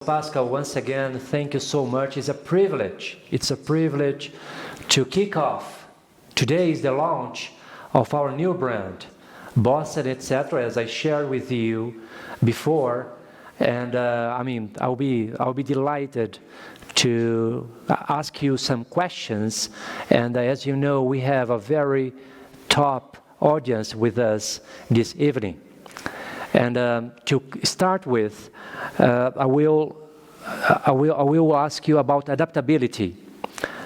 Pascal, once again, thank you so much. It's a privilege. It's a privilege to kick off. Today is the launch of our new brand, Bossa.etc., as I shared with you before. And I'll be delighted to ask you some questions. And as you know, we have a very top audience with us this evening. And to start with, I will ask you about adaptability.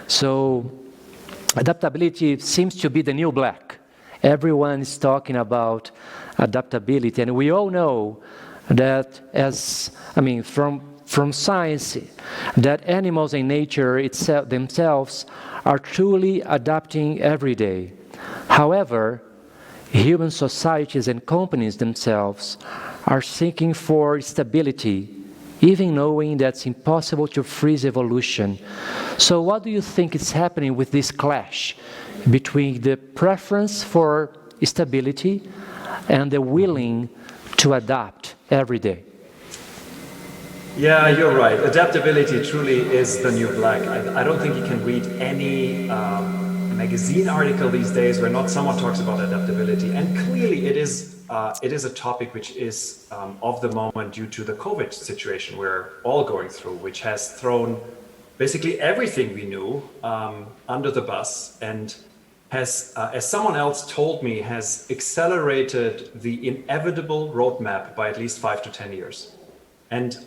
So, adaptability seems to be the new black. Everyone is talking about adaptability, and we all know that, from science, that animals in nature themselves are truly adapting every day. However, human societies and companies themselves are seeking for stability, even knowing that's impossible to freeze evolution. So what do you think is happening with this clash between the preference for stability and the willing to adapt every day? Yeah, you're right. Adaptability truly is the new black. I don't think you can read any magazine article these days where not someone talks about adaptability. And clearly it is a topic which is of the moment due to the COVID situation we're all going through, which has thrown basically everything we knew under the bus and has, as someone else told me, has accelerated the inevitable roadmap by at least 5 to 10 years. And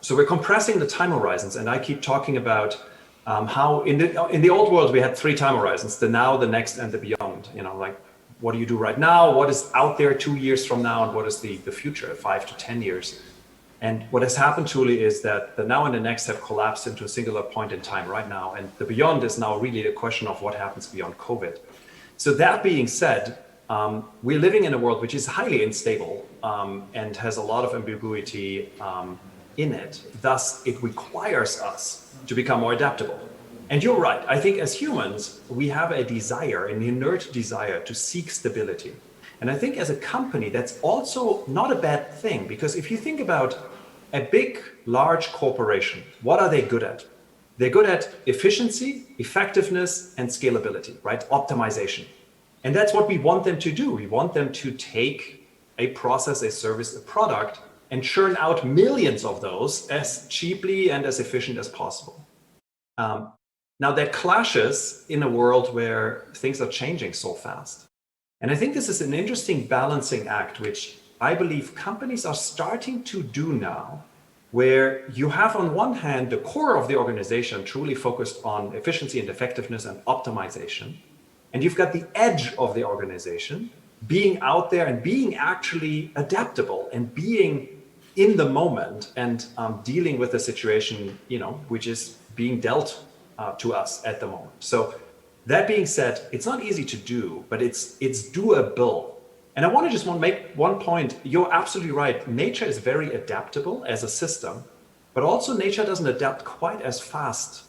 so we're compressing the time horizons, and I keep talking about how in the old world we had 3 time horizons: the now, the next, and the beyond. Like, what do you do right now? What is out there 2 years from now? And what is the future, 5 to 10 years? And what has happened truly is that the now and the next have collapsed into a singular point in time right now. And the beyond is now really the question of what happens beyond COVID. So that being said, we're living in a world which is highly unstable and has a lot of ambiguity in it. Thus, it requires us to become more adaptable. And you're right. I think as humans, we have a desire, an inert desire to seek stability. And I think as a company, that's also not a bad thing, because if you think about a big, large corporation, what are they good at? They're good at efficiency, effectiveness, and scalability, right? Optimization. And that's what we want them to do. We want them to take a process, a service, a product, and churn out millions of those as cheaply and as efficient as possible. Now that clashes in a world where things are changing so fast. And I think this is an interesting balancing act, which I believe companies are starting to do now, where you have on one hand the core of the organization truly focused on efficiency and effectiveness and optimization. And you've got the edge of the organization being out there and being actually adaptable and being in the moment and dealing with the situation, which is being dealt to us at the moment. So that being said, it's not easy to do, but it's doable. And I want to just make one point. You're absolutely right. Nature is very adaptable as a system, but also nature doesn't adapt quite as fast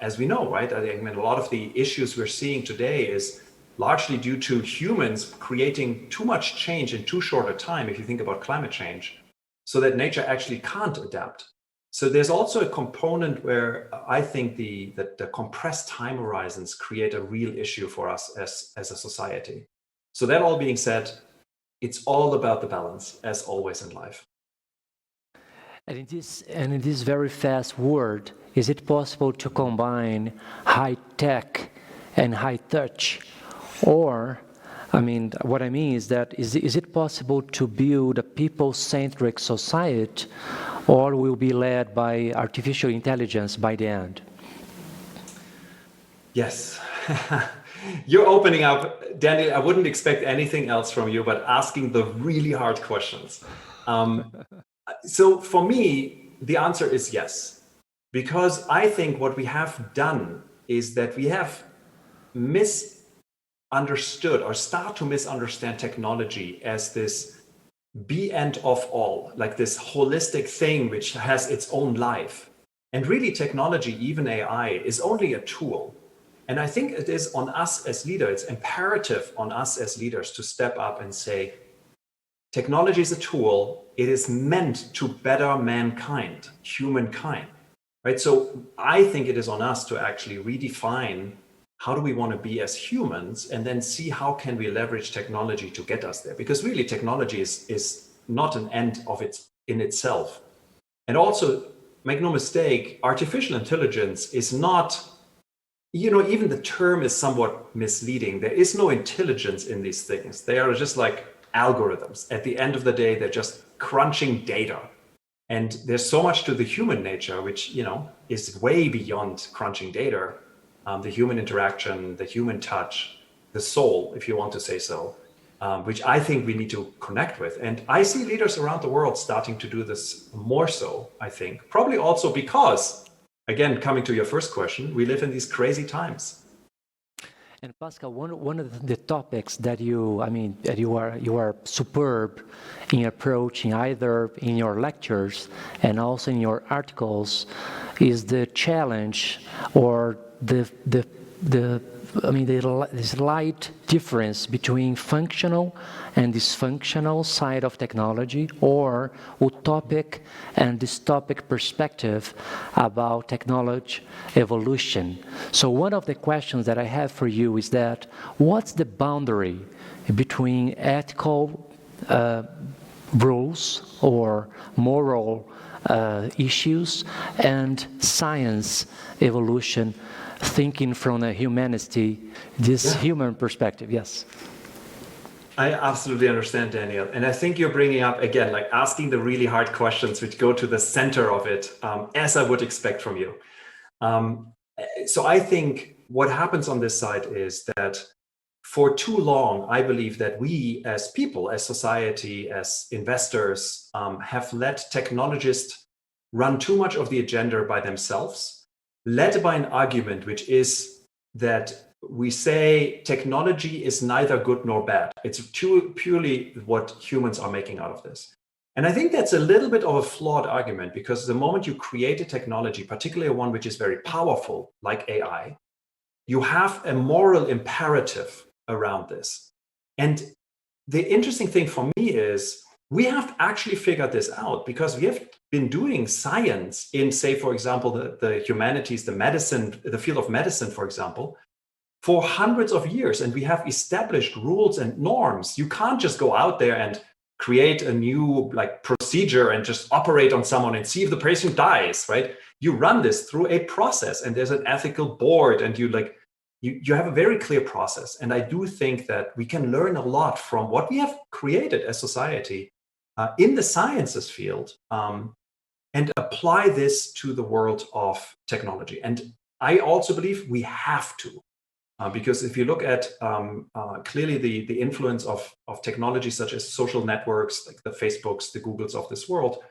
as we know, right? I mean, a lot of the issues we're seeing today is largely due to humans creating too much change in too short a time, if you think about climate change, so that nature actually can't adapt. So there's also a component where I think that the compressed time horizons create a real issue for us as a society. So that all being said, it's all about the balance, as always in life. And in this very fast world, is it possible to combine high tech and high touch? Or, what I mean is that is it possible to build a people-centric society, or will be led by artificial intelligence by the end? Yes. You're opening up, Daniel. I wouldn't expect anything else from you but asking the really hard questions. So for me, the answer is yes, because I think what we have done is that we have misunderstood or start to misunderstand technology as this be end of all, like this holistic thing which has its own life. And really technology, even AI, is only a tool. And I think it is on us as leaders, it's imperative on us as leaders to step up and say, technology is a tool. It is meant to better mankind, humankind, right? So I think it is on us to actually redefine how do we want to be as humans, and then see how can we leverage technology to get us there. Because really technology is not an end of in itself. And also, make no mistake, artificial intelligence is not, even the term is somewhat misleading. There is no intelligence in these things. They are just like algorithms. At the end of the day, they're just crunching data. And there's so much to the human nature, which, is way beyond crunching data. The human interaction, the human touch, the soul, if you want to say so, which I think we need to connect with. And I see leaders around the world starting to do this more so, I think. Probably also because, again, coming to your first question, we live in these crazy times. And Pascal, one of the topics that you are superb in approaching, either in your lectures and also in your articles, is the challenge or the slight difference between functional and dysfunctional side of technology, or utopic and dystopic perspective about technology evolution. So one of the questions that I have for you is that what's the boundary between ethical rules or moral issues and science evolution, thinking from a human perspective? Yes. I absolutely understand, Daniel. And I think you're bringing up, again, like asking the really hard questions which go to the center of it, as I would expect from you. So I think what happens on this side is that for too long, I believe that we as people, as society, as investors, have let technologists run too much of the agenda by themselves, led by an argument which is that we say technology is neither good nor bad. It's purely what humans are making out of this. And I think that's a little bit of a flawed argument, because the moment you create a technology, particularly one which is very powerful, like AI, you have a moral imperative around this. And the interesting thing for me is we have actually figured this out, because we have been doing science in, say, for example, the humanities, the medicine, the field of medicine, for example, for hundreds of years. And we have established rules and norms. You can't just go out there and create a new procedure and just operate on someone and see if the patient dies, right? You run this through a process, and there's an ethical board, and you have a very clear process. And I do think that we can learn a lot from what we have created as society in the sciences field, and apply this to the world of technology. And I also believe we have to, because if you look at clearly the influence of technology such as social networks, like the Facebooks, the Googles of this world,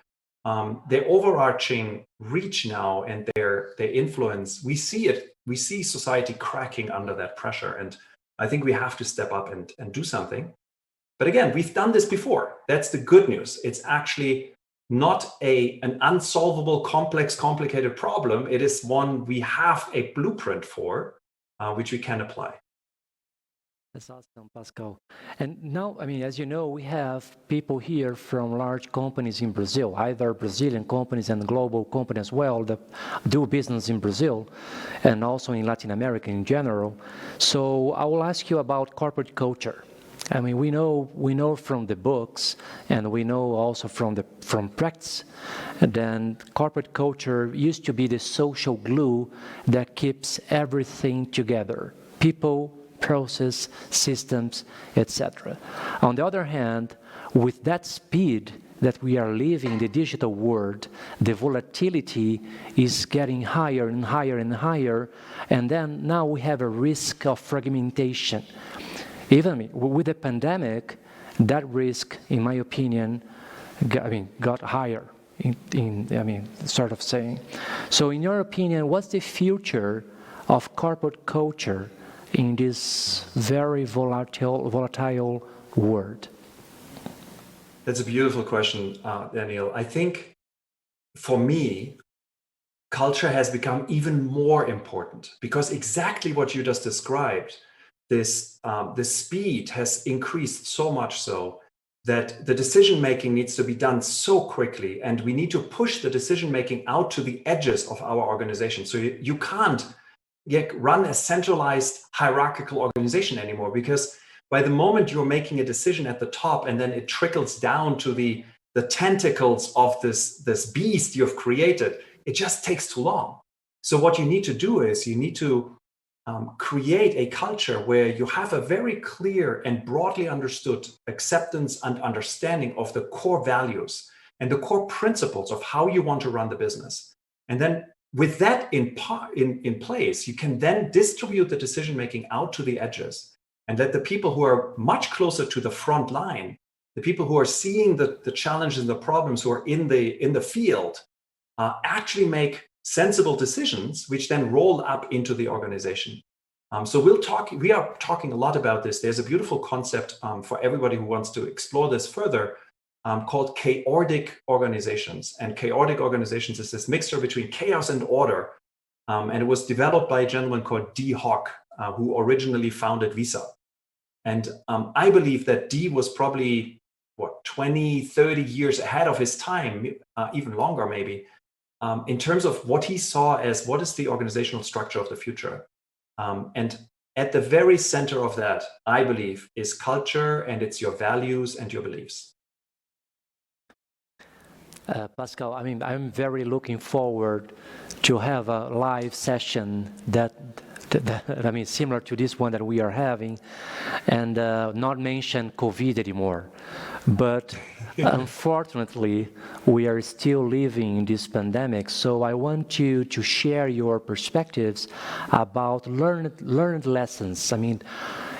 their overarching reach now and their influence, we see society cracking under that pressure. And I think we have to step up and do something. But again, we've done this before. That's the good news. It's actually not an unsolvable, complex, complicated problem. It is one we have a blueprint for, which we can apply. That's awesome, Pascal. And now, as you know, we have people here from large companies in Brazil, either Brazilian companies and global companies as well, that do business in Brazil and also in Latin America in general. So I will ask you about corporate culture. We know from the books, and we know also from practice, then corporate culture used to be the social glue that keeps everything together: people, process, systems, etc. On the other hand, with that speed that we are living in the digital world, the volatility is getting higher and higher and higher, and then now we have a risk of fragmentation. Even with the pandemic, that risk, in my opinion, got higher, sort of saying. So in your opinion, what's the future of corporate culture in this very volatile world? That's a beautiful question, Daniel. I think for me, culture has become even more important, because exactly what you just described, the speed has increased so much so that the decision making needs to be done so quickly, and we need to push the decision making out to the edges of our organization. So you can't run a centralized hierarchical organization anymore, because by the moment you're making a decision at the top and then it trickles down to the tentacles of this beast you've created, it just takes too long. So what you need to do is you need to create a culture where you have a very clear and broadly understood acceptance and understanding of the core values and the core principles of how you want to run the business. And then with that in place, you can then distribute the decision making out to the edges and let the people who are much closer to the front line, the people who are seeing the challenges and the problems, who are in the field, actually make sensible decisions, which then roll up into the organization. So we are talking a lot about this. There's a beautiful concept for everybody who wants to explore this further, called chaotic organizations. And chaotic organizations is this mixture between chaos and order. And it was developed by a gentleman called D. Hock, who originally founded Visa. And I believe that D was probably, 20, 30 years ahead of his time, even longer maybe, in terms of what he saw as what is the organizational structure of the future. And at the very center of that, I believe, is culture, and it's your values and your beliefs. Pascal, I mean, I'm very looking forward to have a live session that I mean, similar to this one that we are having, and not mention COVID anymore. But unfortunately, we are still living in this pandemic. So I want you to share your perspectives about learned lessons. I mean,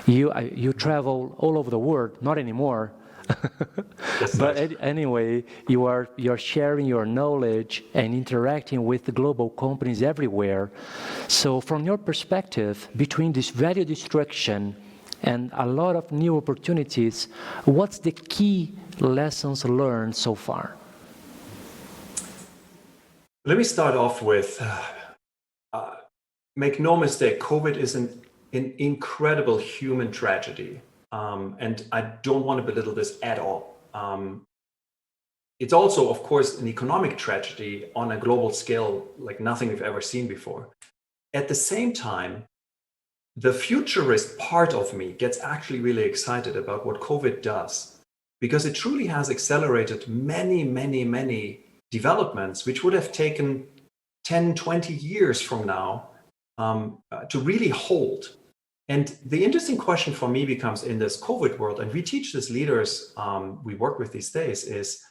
you travel all over the world, not anymore. But anyway, you're sharing your knowledge and interacting with the global companies everywhere. So from your perspective, between this value destruction and a lot of new opportunities, what's the key lessons learned so far? Let me start off with, make no mistake, COVID is an incredible human tragedy. And I don't want to belittle this at all. It's also, of course, an economic tragedy on a global scale like nothing we've ever seen before. At the same time, the futurist part of me gets actually really excited about what COVID does, because it truly has accelerated many, many, many developments which would have taken 10, 20 years from now to really hold. And the interesting question for me becomes, in this COVID world, and we teach this leaders we work with these days, is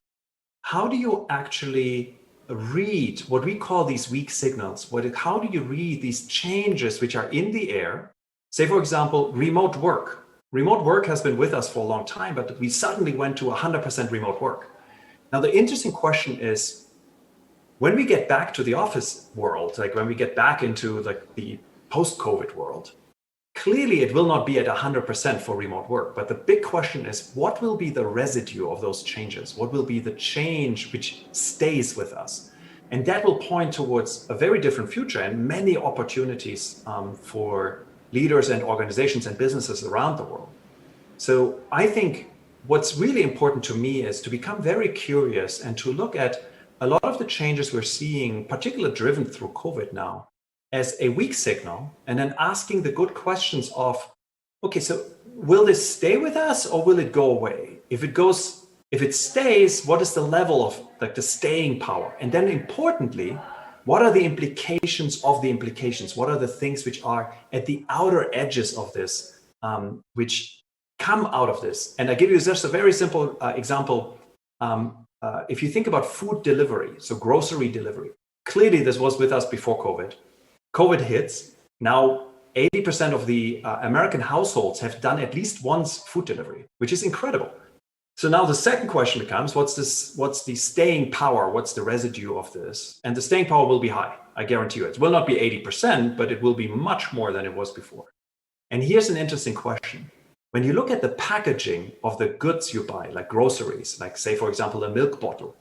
how do you actually read what we call these weak signals? How do you read these changes which are in the air? Say, for example, remote work. Remote work has been with us for a long time, but we suddenly went to 100% remote work. Now, the interesting question is, when we get back to the office world, like when we get back into like the post-COVID world, clearly it will not be at 100% for remote work. But the big question is, what will be the residue of those changes? What will be the change which stays with us? And that will point towards a very different future and many opportunities for leaders and organizations and businesses around the world. So I think what's really important to me is to become very curious and to look at a lot of the changes we're seeing, particularly driven through COVID now, as a weak signal, and then asking the good questions of, okay, so will this stay with us or will it go away? If it stays, what is the level of like the staying power? And then importantly, what are the implications of the implications? What are the things which are at the outer edges of this, which come out of this? And I give you just a very simple example. If you think about food delivery, so grocery delivery, clearly this was with us before COVID. COVID hits. Now 80% of the American households have done at least once food delivery, which is incredible. So now the second question becomes, what's the staying power? What's the residue of this? And the staying power will be high. I guarantee you. It will not be 80%, but it will be much more than it was before. And here's an interesting question. When you look at the packaging of the goods you buy, like groceries, like say, for example, a milk bottle,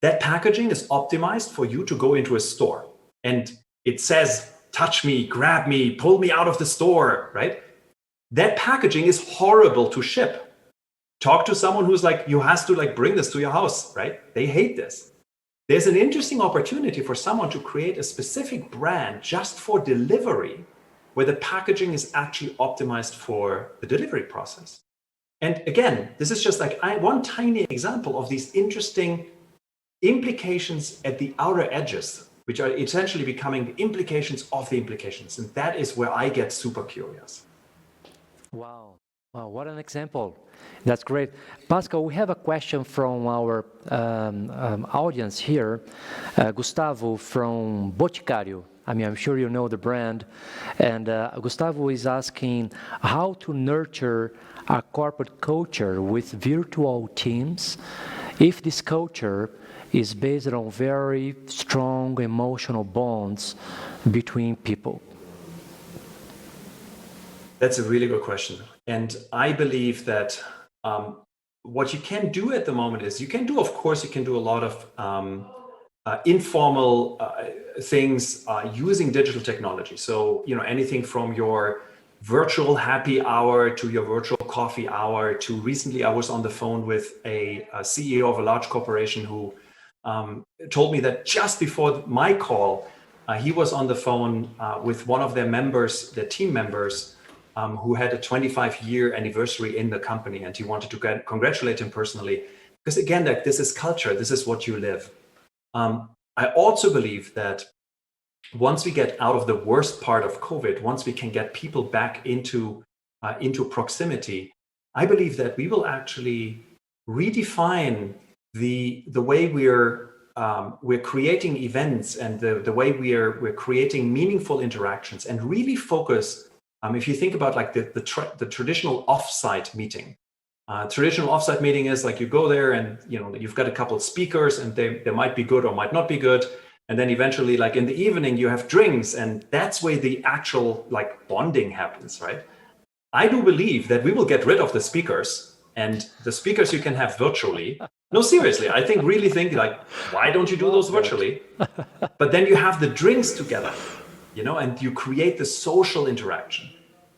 that packaging is optimized for you to go into a store. And it says, touch me, grab me, pull me out of the store, right? That packaging is horrible to ship. talk to someone who's like, you has to like bring this to your house, right? They hate this. There's an interesting opportunity for someone to create a specific brand just for delivery, where the packaging is actually optimized for the delivery process. And again, this is just like one tiny example of these interesting implications at the outer edges, which are essentially becoming the implications of the implications. And that is where I get super curious. Wow. Wow, what an example. That's great. Pascal, we have a question from our audience here. Gustavo from Boticário. I mean, I'm sure you know the brand. And Gustavo is asking how to nurture a corporate culture with virtual teams if this culture is based on very strong emotional bonds between people. That's a really good question. And I believe that what you can do at the moment is you can do a lot of informal things using digital technology. So, anything from your virtual happy hour to your virtual coffee hour to recently I was on the phone with a CEO of a large corporation who told me that just before my call, he was on the phone with one of their members, their team members, who had a 25-year anniversary in the company, and he wanted to congratulate him personally. Because again, like, this is culture, this is what you live. I also believe that once we get out of the worst part of COVID, once we can get people back into proximity, I believe that we will actually redefine the way we're creating events and the way we're creating meaningful interactions, and really focus. If you think about like the traditional offsite meeting, traditional offsite meeting is like you go there and you've got a couple of speakers and they might be good or might not be good, and then eventually like in the evening you have drinks, and that's where the actual like bonding happens, right? I do believe that we will get rid of the speakers, and the speakers you can have virtually. No, seriously, really think like, why don't you do those virtually? But then you have the drinks together, and you create the social interaction.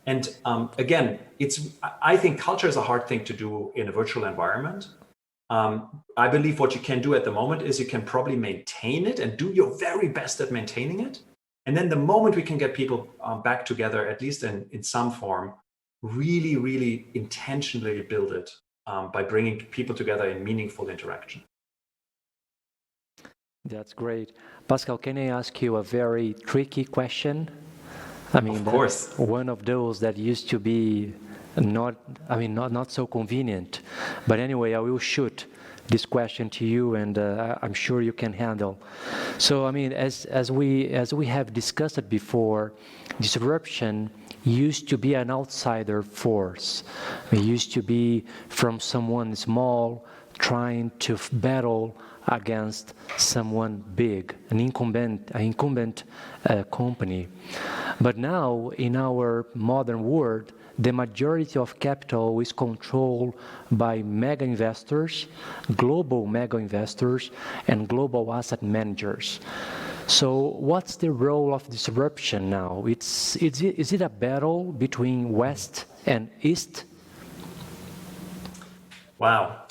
And again, I think culture is a hard thing to do in a virtual environment. I believe what you can do at the moment is you can probably maintain it and do your very best at maintaining it. And then the moment we can get people back together, at least in some form, really, really intentionally build it by bringing people together in meaningful interaction. That's great. Pascal, can I ask you a very tricky question? I mean, of course. One of those that used to be not so convenient. But anyway, I will shoot this question to you, and I'm sure you can handle. So, I mean, as we have discussed it before, disruption used to be an outsider force. It used to be from someone small trying to battle against someone big, an incumbent company. But now, in our modern world, the majority of capital is controlled by mega investors, global mega investors, and global asset managers. So what's the role of disruption now? Is it a battle between West and East? Wow.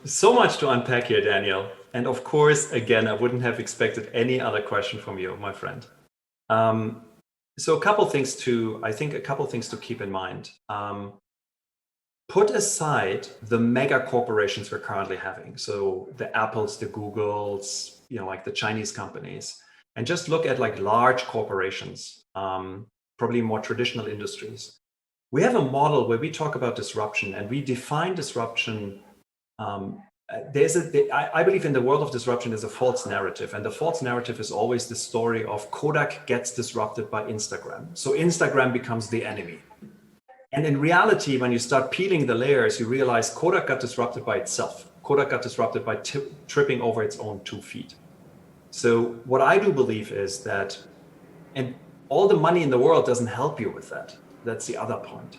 So much to unpack here, Daniel. And of course, again, I wouldn't have expected any other question from you, my friend. So a couple things to keep in mind. Put aside the mega corporations we're currently having. So the Apples, the Googles, like the Chinese companies, and just look at like large corporations, probably more traditional industries. We have a model where we talk about disruption, and we define disruption. I believe in the world of disruption, there's a false narrative, and the false narrative is always the story of Kodak gets disrupted by Instagram. So Instagram becomes the enemy. And in reality, when you start peeling the layers, you realize Kodak got disrupted by itself. Kodak got disrupted by tripping over its own 2 feet. So what I do believe is that, and all the money in the world doesn't help you with that. That's the other point.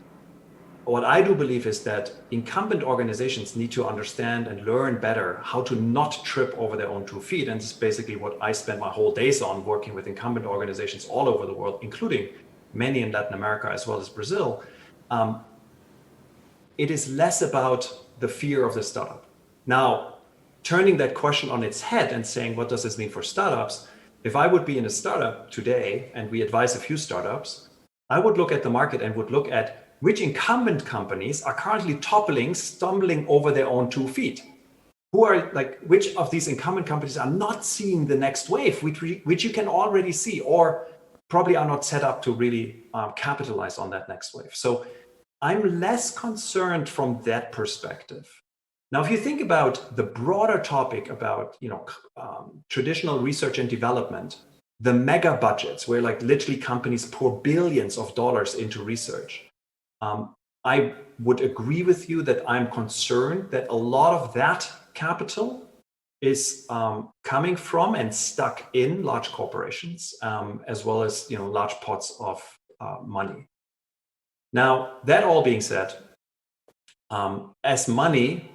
What I do believe is that incumbent organizations need to understand and learn better how to not trip over their own 2 feet. And this is basically what I spend my whole days on, working with incumbent organizations all over the world, including many in Latin America as well as Brazil. It is less about the fear of the startup. Now, turning that question on its head and saying, what does this mean for startups? If I would be in a startup today and we advise a few startups, I would look at the market and would look at which incumbent companies are currently toppling, stumbling over their own 2 feet. Who are like, which of these incumbent companies are not seeing the next wave, which you can already see, or probably are not set up to really capitalize on that next wave. So I'm less concerned from that perspective. Now, if you think about the broader topic about, traditional research and development, the mega budgets where like literally companies pour billions of dollars into research, I would agree with you that I'm concerned that a lot of that capital is coming from and stuck in large corporations, as well as large pots of money. Now, that all being said, as money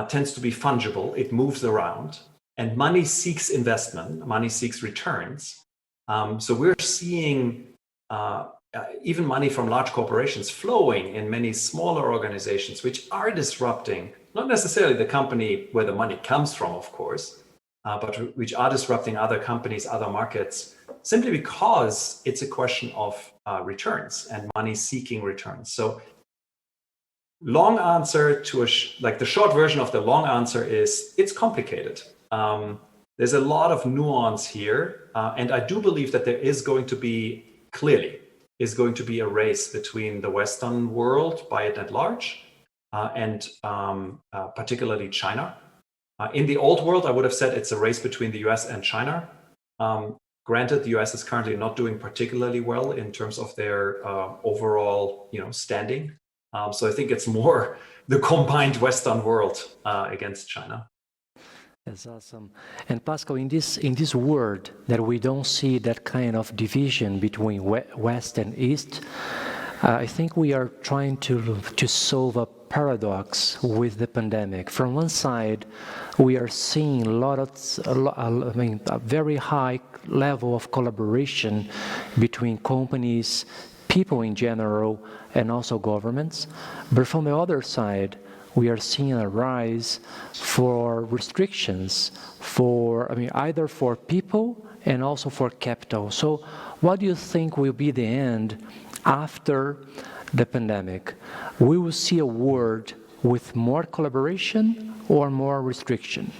tends to be fungible, it moves around, and money seeks investment, money seeks returns. So we're seeing even money from large corporations flowing in many smaller organizations, which are disrupting, not necessarily the company where the money comes from, of course, but which are disrupting other companies, other markets, simply because it's a question of returns and money seeking returns. So long answer to the short version of the long answer is it's complicated. There's a lot of nuance here. And I do believe that there is going to be a race between the Western world, by and large, and particularly China. In the old world, I would have said it's a race between the US and China. Granted, the US is currently not doing particularly well in terms of their overall, standing. So I think it's more the combined Western world against China. That's awesome. And Pascal, in this world that we don't see that kind of division between West and East, I think we are trying to solve a paradox with the pandemic. From one side, we are seeing a very high level of collaboration between companies, people in general, and also governments. But from the other side, we are seeing a rise for restrictions either for people and also for capital. So what do you think will be the end after the pandemic? We will see a world with more collaboration or more restriction?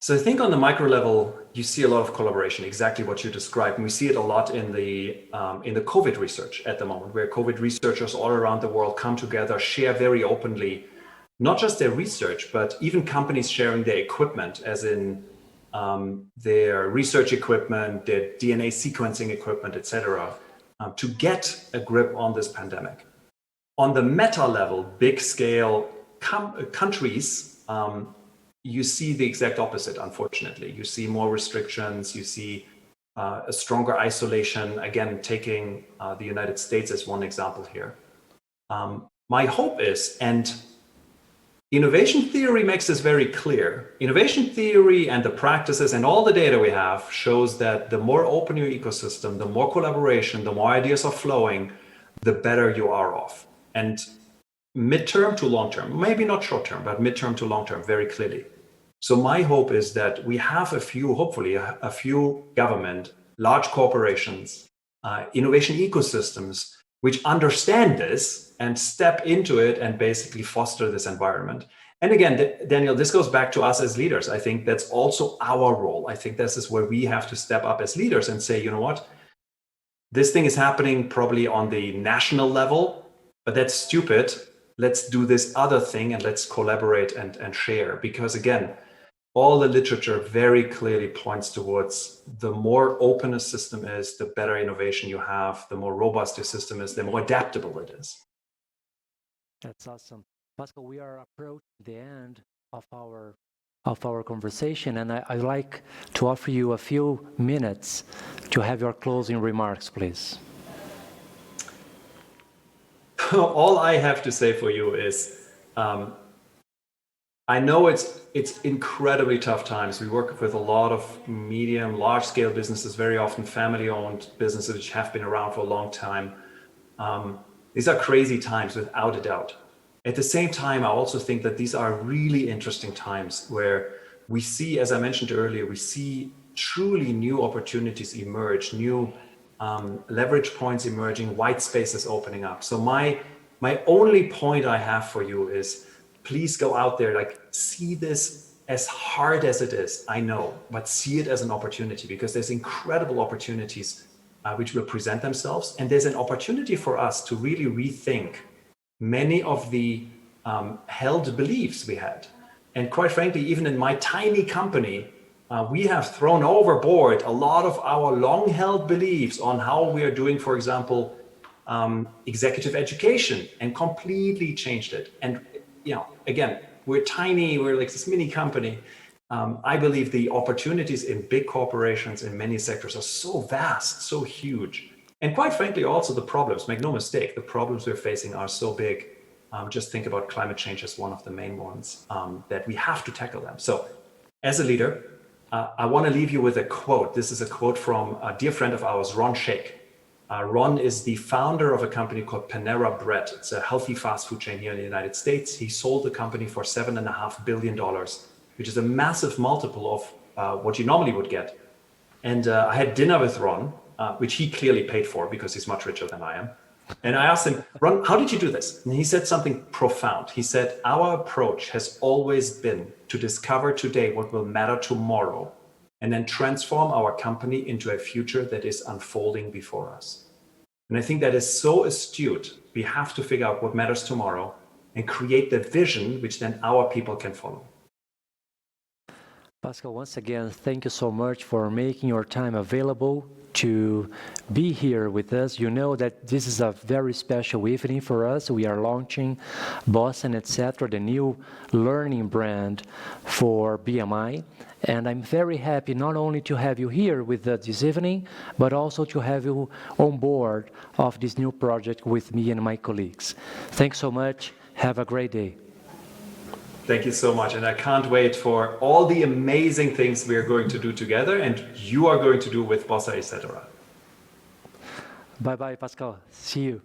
So I think on the micro level, you see a lot of collaboration, exactly what you described. And we see it a lot in the COVID research at the moment, where COVID researchers all around the world come together, share very openly, not just their research, but even companies sharing their equipment, as in their research equipment, their DNA sequencing equipment, etc., to get a grip on this pandemic. On the meta level, big scale countries, you see the exact opposite, unfortunately. You see more restrictions, you see a stronger isolation, again, taking the United States as one example here. My hope is, and innovation theory makes this very clear, innovation theory and the practices and all the data we have shows that the more open your ecosystem, the more collaboration, the more ideas are flowing, the better you are off. And midterm to long term, maybe not short term, but midterm to long term, very clearly. So my hope is that we have hopefully a few government, large corporations, innovation ecosystems, which understand this and step into it and basically foster this environment. And again, Daniel, this goes back to us as leaders. I think that's also our role. I think this is where we have to step up as leaders and say, you know what, this thing is happening probably on the national level, but that's stupid. Let's do this other thing and let's collaborate and share. Because again, all the literature very clearly points towards the more open a system is, the better innovation you have, the more robust your system is, the more adaptable it is. That's awesome. Pascal, we are approaching the end of our conversation, and I'd like to offer you a few minutes to have your closing remarks, please. All I have to say for you is, I know it's incredibly tough times. We work with a lot of medium, large-scale businesses, very often family-owned businesses which have been around for a long time. These are crazy times, without a doubt. At the same time, I also think that these are really interesting times where we see, as I mentioned earlier, we see truly new opportunities emerge, new leverage points emerging, white spaces opening up. So my only point I have for you is, please go out there, like, see this as hard as it is, I know, but see it as an opportunity, because there's incredible opportunities which will present themselves. And there's an opportunity for us to really rethink many of the held beliefs we had. And quite frankly, even in my tiny company, we have thrown overboard a lot of our long-held beliefs on how we are doing, for example, executive education, and completely changed it. And again, we're tiny, we're like this mini company. I believe the opportunities in big corporations in many sectors are so vast, so huge. And quite frankly, also the problems, make no mistake, the problems we're facing are so big. Just think about climate change as one of the main ones, that we have to tackle them. So as a leader, I want to leave you with a quote. This is a quote from a dear friend of ours, Ron Shaich. Ron is the founder of a company called Panera Bread. It's a healthy fast food chain here in the United States. He sold the company for $7.5 billion, which is a massive multiple of what you normally would get. And I had dinner with Ron, which he clearly paid for because he's much richer than I am. And I asked him, Ron, how did you do this? And he said something profound. He said, our approach has always been to discover today what will matter tomorrow, and then transform our company into a future that is unfolding before us. And I think that is so astute. We have to figure out what matters tomorrow and create the vision which then our people can follow. Pascal, once again, thank you so much for making your time available to be here with us. You know that this is a very special evening for us. We are launching Bossa.etc., the new learning brand for BMI. And I'm very happy not only to have you here with us this evening, but also to have you on board of this new project with me and my colleagues. Thanks so much. Have a great day. Thank you so much. And I can't wait for all the amazing things we are going to do together and you are going to do with Bossa.etc. Bye-bye, Pascal. See you.